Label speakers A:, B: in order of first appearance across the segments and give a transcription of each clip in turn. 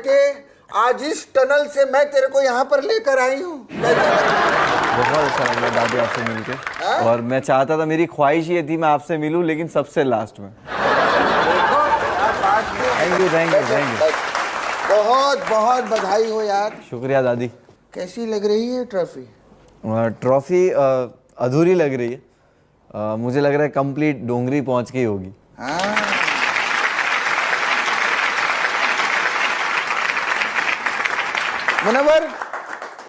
A: बेटे, आज इस टनल से मैं तेरे को यहाँ पर लेकर आई हूँ।
B: बहुत अच्छा लग रहा है दादी आपसे मिलके। और मैं चाहता था, मेरी ख्वाहिश ये थी मैं आपसे मिलूं, लेकिन सबसे लास्ट में। Thank you thank you thank you.
A: बहुत बहुत बधाई हो यार।
B: शुक्रिया दादी।
A: कैसी लग रही है ट्रॉफी?
B: ट्रॉफी अधूरी लग रही है। मुझे लग रहा है कंप्लीट डोंगरी पहुंच के ही होगी।
A: हाँ। मुनव्वर,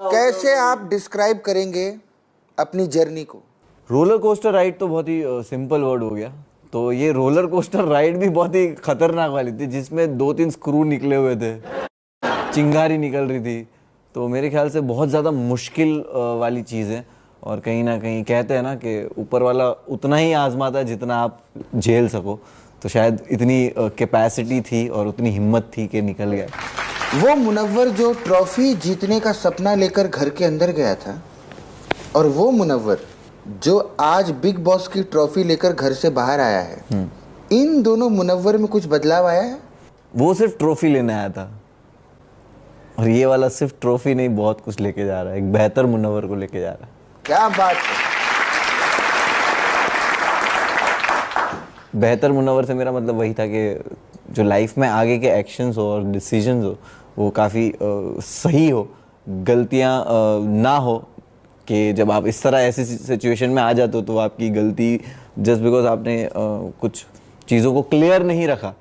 A: कैसे आप डिस्क्राइब करेंगे अपनी जर्नी को?
B: रोलर कोस्टर राइड तो बहुत ही सिंपल वर्ड हो गया। तो ये रोलर कोस्टर राइड भी बहुत ही खतरनाक वाली थी, जिसमें 2-3 स्क्रू निकले हुए थे, चिंगारी निकल रही थी। तो मेरे ख्याल से बहुत ज़्यादा मुश्किल वाली चीज़ है। और कहीं ना कहीं कहते हैं ना कि ऊपर वाला उतना ही आजमाता है जितना आप झेल सको। तो शायद इतनी कैपेसिटी थी और उतनी हिम्मत थी कि निकल गया।
A: वो मुनव्वर जो ट्रॉफी जीतने का सपना लेकर घर के अंदर गया था, और वो मुनव्वर जो आज बिग बॉस की ट्रॉफी लेकर घर से बाहर आया है, इन दोनों मुनव्वर में कुछ बदलाव आया है?
B: वो सिर्फ ट्रॉफी लेने आया था, और ये वाला सिर्फ ट्रॉफी नहीं, बहुत कुछ लेके जा रहा है। एक बेहतर मुनव्वर को लेके जा रहा है।
A: क्या बात है।
B: बेहतर मुनव्वर से मेरा मतलब वही था कि जो लाइफ में आगे के एक्शंस हो और डिसीजंस हो वो काफ़ी सही हो, गलतियां ना हो। कि जब आप इस तरह ऐसी सिचुएशन में आ जाते हो तो आपकी गलती जस्ट बिकॉज आपने कुछ चीज़ों को क्लियर नहीं रखा,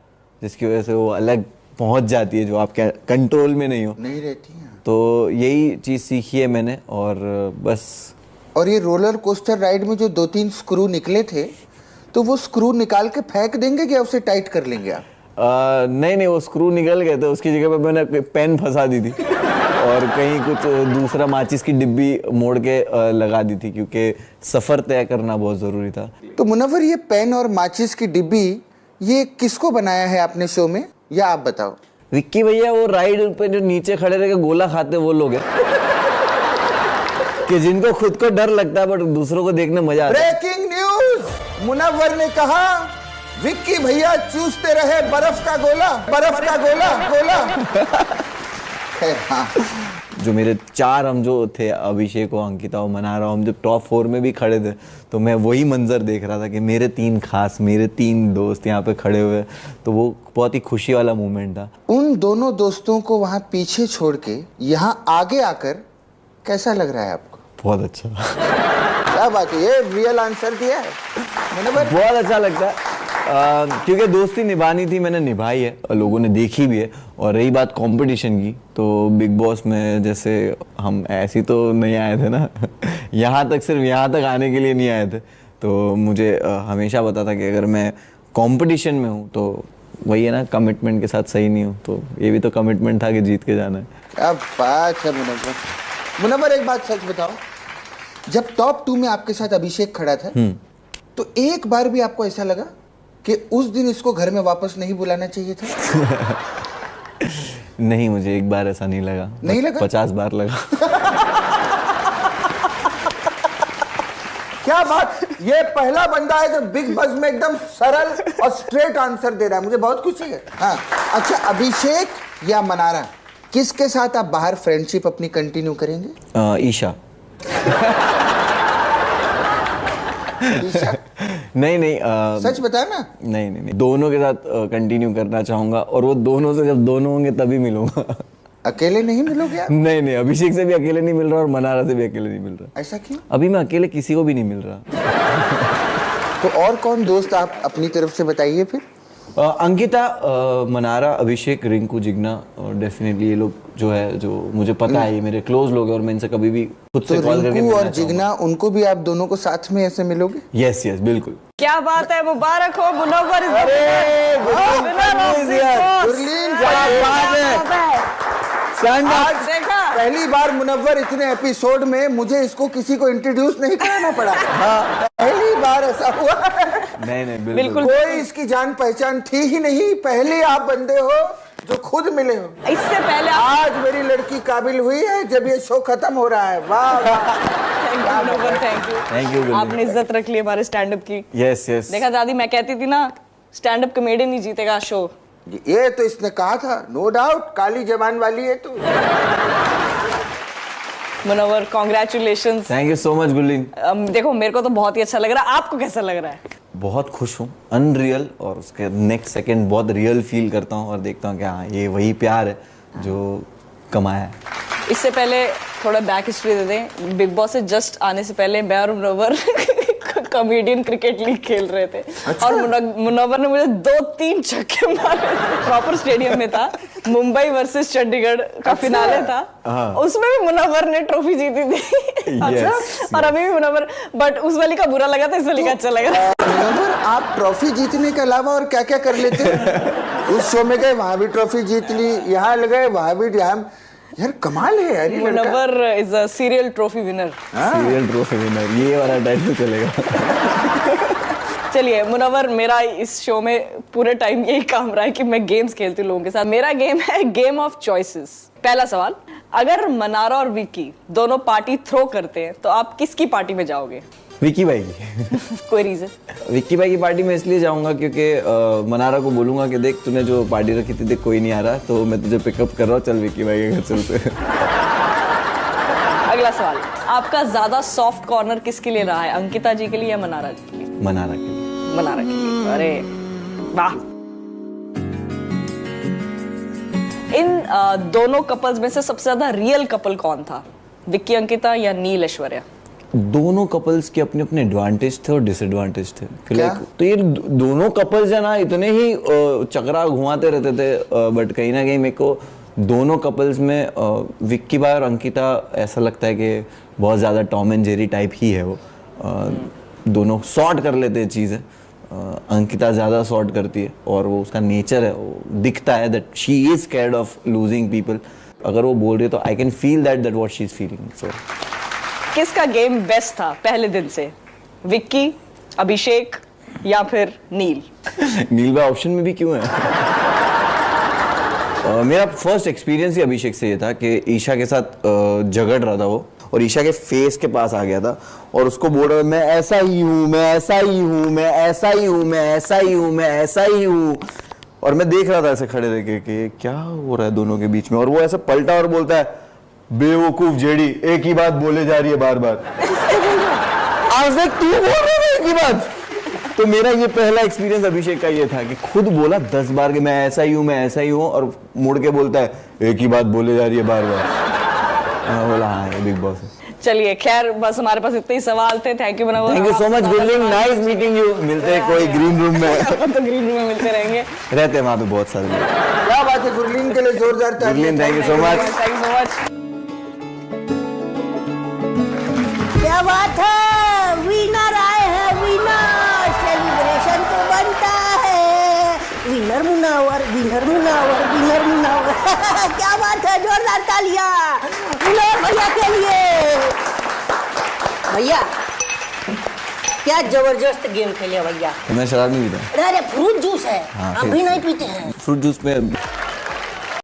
B: जिसकी वजह से वो अलग पहुंच जाती है जो आपके कंट्रोल में नहीं
A: रहती है।
B: तो यही चीज़ सीखी है मैंने, और बस।
A: और ये रोलर कोस्टर राइड में जो 2-3 स्क्रू निकले थे, तो वो स्क्रू निकाल के फेंक देंगे क्या उसे टाइट कर लेंगे आप?
B: नहीं, वो स्क्रू निकल गए थे। उसकी जगह पे मैंने पेन फंसा दी थी और कहीं कुछ दूसरा माचिस की डिब्बी मोड़ के लगा दी थी, क्योंकि सफ़र तय करना बहुत ज़रूरी था।
A: तो मुनव्वर, ये पेन और माचिस की डिब्बी ये किसको बनाया है आपने शो में, या आप बताओ?
B: विक्की भैया, वो राइड पे जो नीचे खड़े रह के गोला खाते वो लोग हैं कि जिनको खुद को डर लगता है बट दूसरों को देखने मजा आता है।
A: ब्रेकिंग न्यूज, मुनव्वर ने कहा विक्की भैया चूसते रहे बर्फ का गोला, बर्फ का गोला गोला। हाँ।
B: जो मेरे 4 हम जो थे, अभिषेक और अंकिता और मनारा, हम जब टॉप 4 में भी खड़े थे तो मैं वही मंजर देख रहा था कि मेरे 3 दोस्त यहाँ पे खड़े हुए। तो वो बहुत ही खुशी वाला मोमेंट था।
A: उन दोनों दोस्तों को वहाँ पीछे छोड़ के यहाँ आगे आकर कैसा लग रहा है आपको?
B: बहुत अच्छा।
A: क्या बात है, ये रियल आंसर दिया है।
B: बहुत अच्छा लगता है क्योंकि दोस्ती निभानी थी, मैंने निभाई है, लोगों ने देखी भी है। और रही बात कंपटीशन की, तो बिग बॉस में जैसे हम ऐसी तो नहीं आए थे ना यहाँ तक, सिर्फ यहाँ तक आने के लिए नहीं आए थे। तो मुझे हमेशा पता था कि अगर मैं कंपटीशन में हूँ तो वही है ना, कमिटमेंट के साथ सही नहीं हूँ। तो ये भी तो कमिटमेंट था कि जीत के जाना है।
A: क्या बात है मुनव्वर। मुनव्वर, एक बात सच बताओ, जब टॉप 2 में आपके साथ अभिषेक खड़ा था तो एक बार भी आपको ऐसा लगा कि उस दिन इसको घर में वापस नहीं बुलाना चाहिए था?
B: नहीं, मुझे एक बार ऐसा नहीं लगा।
A: नहीं लगा?
B: 50 बार लगा।
A: क्या बात, ये पहला बंदा है जो बिग बॉस में एकदम सरल और स्ट्रेट आंसर दे रहा है, मुझे बहुत खुशी है। हाँ, अच्छा, अभिषेक या मनारा, किसके साथ आप बाहर फ्रेंडशिप अपनी कंटिन्यू करेंगे?
B: ईशा। नहीं,
A: सच बताया ना?
B: नहीं, दोनों के साथ कंटिन्यू करना चाहूंगा, और वो दोनों से जब दोनों होंगे तभी मिलूंगा।
A: अकेले नहीं मिलोगे आप?
B: नहीं, अभिषेक से भी अकेले नहीं मिल रहा और मनारा से भी अकेले नहीं मिल रहा।
A: ऐसा क्यों?
B: अभी मैं अकेले किसी को भी नहीं मिल रहा।
A: तो और कौन दोस्त आप अपनी तरफ से बताइए फिर?
B: अंकिता, मनारा, अभिषेक, रिंकू, जिग्ना, और डेफिनेटली ये लोग जो है, जो मुझे पता है ये मेरे क्लोज लोग हैं और मैं इनसे कभी भी खुद से कॉल करके
A: रिंकू और जिग्ना, उनको भी आप दोनों को साथ में ऐसे मिलोगे?
B: यस, बिल्कुल।
C: क्या बात है, मुबारक हो मुनव्वर।
A: आज देखा, पहली बार मुनव्वर इतने एपिसोड में मुझे इसको किसी को इंट्रोड्यूस नहीं कराना पड़ा। हाँ, पहली बार ऐसा हुआ।
B: नहीं,
C: बिल्कुल।
A: कोई इसकी जान पहचान थी ही नहीं, पहले आप बंदे हो जो खुद मिले हो।
C: इससे पहले
A: आज मेरी लड़की काबिल हुई है जब ये शो खत्म हो रहा है। वाह,
C: थैंक यू। आपने इज्जत रख ली हमारे स्टैंड अप की।
B: यस।
C: देखा दादी, मैं कहती थी ना, स्टैंड अप कॉमेडियन नहीं जीतेगा शो,
A: ये तो इसने कहा था, नो डाउट काली जबान वाली है तू।
C: Munawar congratulations.
B: Thank you so much Gurleen.
C: देखो मेरे को तो बहुत ही अच्छा लग रहा है, आपको कैसा लग रहा है?
B: बहुत खुश हूँ, अनरियल, और उसके नेक्स्ट सेकंड बहुत रियल फील करता हूँ और देखता हूँ कि हाँ ये वही प्यार है जो कमाया है।
C: इससे पहले थोड़ा बैक हिस्ट्री दे दें। बिग बॉस से जस्ट आने से पहले मैं और मुनव्वर कॉमेडियन क्रिकेट लीग खेल रहे थे।
A: अच्छा?
C: और मुनव्वर ने मुझे 2-3 छक्के मारे। प्रॉपर स्टेडियम में था, मुंबई वर्सेस चंडीगढ़ का फिनाले था। उसमें भी मुनव्वर ने ट्रॉफी जीती थी।
B: Yes,
C: और अभी भी मुनव्वर, बट उस वाली का बुरा लगा था, इस वाली का अच्छा लगा।
A: मुनव्वर, आप ट्रॉफी जीतने के अलावा और क्या क्या कर लेते हैं? उस शो में गए, वहां भी ट्रॉफी जीत ली, यहाँ गए वहां भी, यार कमाल है यार।
C: Munawar is a serial trophy winner.
B: Serial trophy winner, ये वाला टाइटल चलेगा।
C: चलिए मुनव्वर, मेरा इस शो में पूरे टाइम यही काम रहा है कि मैं गेम्स खेलती हूँ लोगों के साथ। मेरा गेम है गेम ऑफ चॉइसेस। पहला सवाल, अगर मनारा और विक्की दोनों पार्टी थ्रो करते हैं तो आप किसकी पार्टी में जाओगे?
B: विक्की भाई की।
C: कोई रीजन?
B: विक्की भाई की पार्टी में इसलिए जाऊंगा क्योंकि मनारा को बोलूंगा कि देख तूने जो पार्टी रखी थी, देख कोई नहीं आ रहा, तो मैं तुझे पिकअप कर रहा हूँ, चल विक्की भाई के घर चलते हैं।
C: अगला सवाल, आपका ज्यादा सॉफ्ट कॉर्नर किसके लिए रहा है, अंकिता जी के लिए या मनारा जी के लिए?
B: मनारा के लिए।
C: मनारा के लिए। अरे वाह। इन दोनों कपल्स में से सबसे ज्यादा रियल कपल कौन था, विक्की अंकिता या नील ऐश्वर्या?
B: दोनों कपल्स के अपने अपने एडवांटेज थे और डिसएडवांटेज थे।
A: क्या?
B: तो ये दोनों कपल्स है ना, इतने ही चक्रा घुमाते रहते थे, बट कहीं ना कहीं मेरे को दोनों कपल्स में विक्की भाई और अंकिता ऐसा लगता है कि बहुत ज़्यादा टॉम एंड जेरी टाइप ही है वो। दोनों सॉर्ट कर लेते हैं चीज़ें। अंकिता ज़्यादा सॉर्ट करती है और वो उसका नेचर है, वो दिखता है that she is scared of losing people. अगर वो बोल रही है तो I can feel that what she is feeling. So
C: किसका गेम बेस्ट था पहले दिन से, विक्की, अभिषेक या फिर नील?
B: नील भाई ऑप्शन में भी क्यों है? मेरा फर्स्ट एक्सपीरियंस ही अभिषेक से ये था कि ईशा के साथ झगड़ रहा था वो, और ईशा के फेस के पास आ गया था और उसको बोल रहा था मैं ऐसा ही हूँ, मैं ऐसा ही हूँ, मैं ऐसा ही हूँ, मैं ऐसा ही हूँ, मैं ऐसा ही हूँ। और मैं देख रहा था ऐसे खड़े रह के कि क्या हो रहा है दोनों के बीच में, और वो ऐसे पलटा और बोलता है बेवकूफ जेडी, एक ही बात बोले जा रही है बार बार। आज तक तू बोल रहा है एक ही बात। तो मेरा ये पहला एक्सपीरियंस अभिषेक का ये था कि खुद बोला 10 बार कि मैं ऐसा ही हूँ, मैं ऐसा ही हूँ, और मुड़ के बोलता है एक ही बात बोले जा रही है बार बार। बोला हाँ ये बिग बॉस है।
C: चलिए खैर, बस हमारे पास इतने ही सवाल थे। Thank you Munawar.
B: Thank you so much Gurleen, nice meeting you. मिलते हैं कोई ग्रीन रूम में।
C: अपन तो ग्रीन रूम में मिलते रहेंगे,
B: रहते हैं वहाँ पे बहुत सारे लोग।
A: क्या बात है, गुरलीन के लिए जोरदार तालियां।
B: Gurleen thank you so much.
C: Thank you so much.
D: क्या बात है, विनर आए हैं, विनर। सेलिब्रेशन तो बनता है। Winner Munawar, winner Munawar, winner Munawar. क्या बात है, जोरदार तालियां मुनव्वर भैया के लिए। भैया क्या जबरदस्त गेम खेले भैया।
B: मैं शराब नहीं पीता।
D: अरे फ्रूट जूस है,
B: हाँ,
D: आप भी नहीं पीते हैं?
B: फ्रूट जूस में